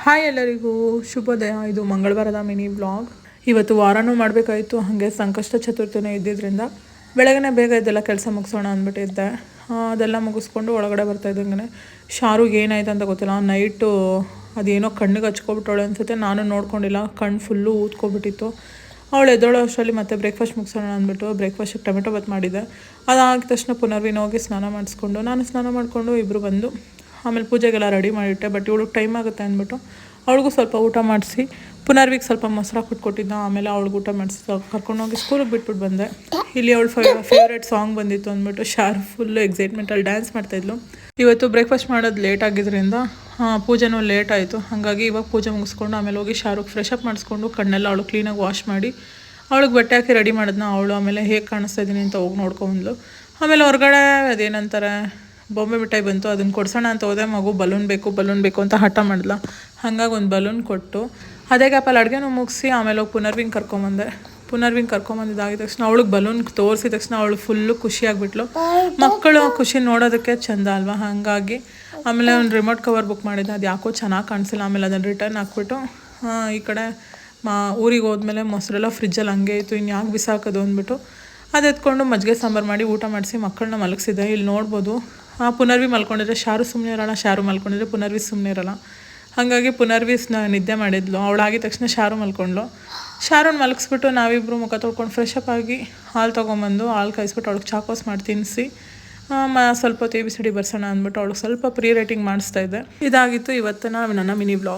Hi ಎಲ್ಲರಿಗೂ ಶುಭೋದಯ. ಇದು ಮಂಗಳವಾರದ ಮಿನಿ ವ್ಲಾಗ್. ಇವತ್ತು ವಾರನೂ ಮಾಡಬೇಕಾಯಿತು, ಹಾಗೆ ಸಂಕಷ್ಟ ಚತುರ್ಥಿನೇ ಇದ್ದಿದ್ದರಿಂದ ಬೆಳಗ್ಗೆ ಬೇಗ ಇದೆಲ್ಲ ಕೆಲಸ ಮುಗಿಸೋಣ ಅಂದ್ಬಿಟ್ಟಿದ್ದೆ. ಅದೆಲ್ಲ ಮುಗಿಸ್ಕೊಂಡು ಒಳಗಡೆ ಬರ್ತಾಯಿದ್ದೆ. ಹಂಗೆ ಶಾರುಗೆ ಏನಾಯ್ತು ಅಂತ ಗೊತ್ತಿಲ್ಲ, ನೈಟು ಅದೇನೋ ಕಣ್ಣಿಗೆ ಹಚ್ಕೊಬಿಟ್ಟವಳೆ ಅನಿಸುತ್ತೆ. ನಾನು ನೋಡ್ಕೊಂಡಿಲ್ಲ, ಕಣ್ಣು ಫುಲ್ಲು ಊದ್ಕೊಬಿಟ್ಟಿತ್ತು. ಅವಳು ಎದ್ದೋಳೋ ಅಷ್ಟರಲ್ಲಿ ಮತ್ತೆ ಬ್ರೇಕ್ಫಾಸ್ಟ್ ಮುಗಿಸೋಣ ಅಂದ್ಬಿಟ್ಟು ಬ್ರೇಕ್ಫಾಸ್ಟಿಗೆ ಟೊಮೆಟೊ ಬಾತ್ ಮಾಡಿದ್ದೆ. ಅದಾದ ತಕ್ಷಣ ಪುನರ್ವಿನ ಹೋಗಿ ಸ್ನಾನ ಮಾಡಿಸ್ಕೊಂಡು ನಾನು ಸ್ನಾನ ಮಾಡಿಕೊಂಡು ಇಬ್ಬರು ಬಂದು ಆಮೇಲೆ ಪೂಜೆಗೆಲ್ಲ ರೆಡಿ ಮಾಡಿಟ್ಟೆ. ಬಟ್ ಇವಳಿಗೆ ಟೈಮ್ ಆಗುತ್ತೆ ಅಂದ್ಬಿಟ್ಟು ಅವಳಿಗೂ ಸ್ವಲ್ಪ ಊಟ ಮಾಡಿಸಿ ಪುನರ್ವಿಗೆ ಸ್ವಲ್ಪ ಮೊಸರು ಕೊಟ್ಟಿದ್ದ. ಆಮೇಲೆ ಅವಳಿಗೆ ಊಟ ಮಾಡಿಸಿ ಕರ್ಕೊಂಡೋಗಿ ಸ್ಕೂಲಿಗೆ ಬಿಟ್ಬಿಟ್ಟು ಬಂದೆ. ಇಲ್ಲಿ ಅವಳು ಫೇವ್ರೇಟ್ ಸಾಂಗ್ ಬಂದಿತ್ತು ಅಂದ್ಬಿಟ್ಟು ಶಾರು ಫುಲ್ಲು ಎಕ್ಸೈಟ್ಮೆಂಟಲ್ಲಿ ಡ್ಯಾನ್ಸ್ ಮಾಡ್ತಾಯಿದ್ಲು. ಇವತ್ತು ಬ್ರೇಕ್ಫಾಸ್ಟ್ ಮಾಡೋದು ಲೇಟ್ ಆಗಿದ್ದರಿಂದ ಪೂಜೆನೂ ಲೇಟ್ ಆಯಿತು. ಹಾಗಾಗಿ ಇವಾಗ ಪೂಜೆ ಮುಗಿಸ್ಕೊಂಡು ಆಮೇಲೆ ಹೋಗಿ ಶಾರುಗೆ ಫ್ರೆಶ್ ಅಪ್ ಮಾಡಿಸ್ಕೊಂಡು ಕಣ್ಣೆಲ್ಲ ಅವಳು ಕ್ಲೀನಾಗಿ ವಾಶ್ ಮಾಡಿ ಅವಳಿಗೆ ಬಟ್ಟೆ ಹಾಕಿ ರೆಡಿ ಮಾಡಿದ್ನ. ಅವಳು ಆಮೇಲೆ ಹೇಗೆ ಕಾಣಿಸ್ತಾ ಇದ್ದೀನಿ ಅಂತ ಹೋಗಿ ನೋಡ್ಕೊಂಡ್ಲು. ಆಮೇಲೆ ಹೊರಗಡೆ ಅದೇನಂತಾರೆ ಬೊಂಬೆ ಮಿಠಾಯಿ ಬಂತು, ಅದನ್ನು ಕೊಡ್ಸೋಣ ಅಂತ ಹೋದೆ. ಮಗು ಬಲೂನ್ ಬೇಕು ಅಂತ ಹಠ ಮಾಡಿದ್ಲ. ಹಾಗಾಗಿ ಒಂದು ಬಲೂನ್ ಕೊಟ್ಟು ಅದೇ ಗ್ಯಾಪಲ್ಲಿ ಅಡುಗೆನೂ ಮುಗಿಸಿ ಆಮೇಲೆ ಹೋಗಿ ಪುನರ್ವಿಂಗ್ ಕರ್ಕೊಂಬಂದಿದ್ದಾಗಿದ ತಕ್ಷಣ ಅವಳಿಗೆ ಬಲೂನ್ ತೋರಿಸಿದ ತಕ್ಷಣ ಅವಳು ಫುಲ್ಲು ಖುಷಿಯಾಗಿಬಿಟ್ಲು. ಮಕ್ಕಳು ಖುಷಿ ನೋಡೋದಕ್ಕೆ ಚೆಂದ ಅಲ್ವಾ. ಹಾಗಾಗಿ ಆಮೇಲೆ ಒಂದು ರಿಮೋಟ್ ಕವರ್ ಬುಕ್ ಮಾಡಿದ್ದೆ, ಅದು ಯಾಕೋ ಚೆನ್ನಾಗಿ ಕಾಣಿಸಿಲ್ಲ. ಆಮೇಲೆ ಅದನ್ನು ರಿಟರ್ನ್ ಹಾಕ್ಬಿಟ್ಟು ಈ ಕಡೆ ಊರಿಗೆ ಹೋದ್ಮೇಲೆ ಮೊಸರೆಲ್ಲ ಫ್ರಿಜ್ಜಲ್ಲಿ ಹಂಗೆ ಇತ್ತು, ಇನ್ನು ಯಾಕೆ ಬಿಸಾಕೋದು ಅಂದ್ಬಿಟ್ಟು ಅದು ಎತ್ಕೊಂಡು ಮಜ್ಜಿಗೆ ಸಾಂಬಾರು ಮಾಡಿ ಊಟ ಮಾಡಿಸಿ ಮಕ್ಕಳನ್ನ ಮಲಗಿಸಿದ್ದೆ. ಇಲ್ಲಿ ನೋಡ್ಬೋದು ಪುನರ್ವಿ ಮಲ್ಕೊಂಡಿದ್ರೆ ಶಾರು ಸುಮ್ಮನೆ ಇರೋಲ್ಲ, ಶಾರು ಮಲ್ಕೊಂಡಿದ್ರೆ ಪುನರ್ವಿ ಸುಮ್ಮನೆ ಇರೋಲ್ಲ. ಹಾಗಾಗಿ ಪುನರ್ವಿ ನಿದ್ದೆ ಮಾಡಿದ್ಲು. ಅವಳಾಗಿದ ತಕ್ಷಣ ಶಾರು ಮಲ್ಕೊಂಡ್ಲು. ಶಾರುನ ಮಲಗಿಸ್ಬಿಟ್ಟು ನಾವಿಬ್ಬರು ಮುಖ ತೊಳ್ಕೊಂಡು ಫ್ರೆಶ್ ಅಪ್ ಆಗಿ ಹಾಲು ತೊಗೊಂಬಂದು ಹಾಲು ಕಾಯಿಸ್ಬಿಟ್ಟು ಅವಳಿಗೆ ಚಾಕೋಸ್ ಮಾಡಿ ತಿನ್ನಿಸಿ ಸ್ವಲ್ಪ ಹೊತ್ತು ABCD ಬರ್ಸೋಣ ಅಂದ್ಬಿಟ್ಟು ಅವಳಿಗೆ ಸ್ವಲ್ಪ ಪ್ರೀ ರೈಟಿಂಗ್ ಮಾಡಿಸ್ತಾ ಇದ್ದೆ. ಇದಾಗಿತ್ತು ಇವತ್ತಿನ ನನ್ನ ಮಿನಿ ವ್ಲಾಗ್.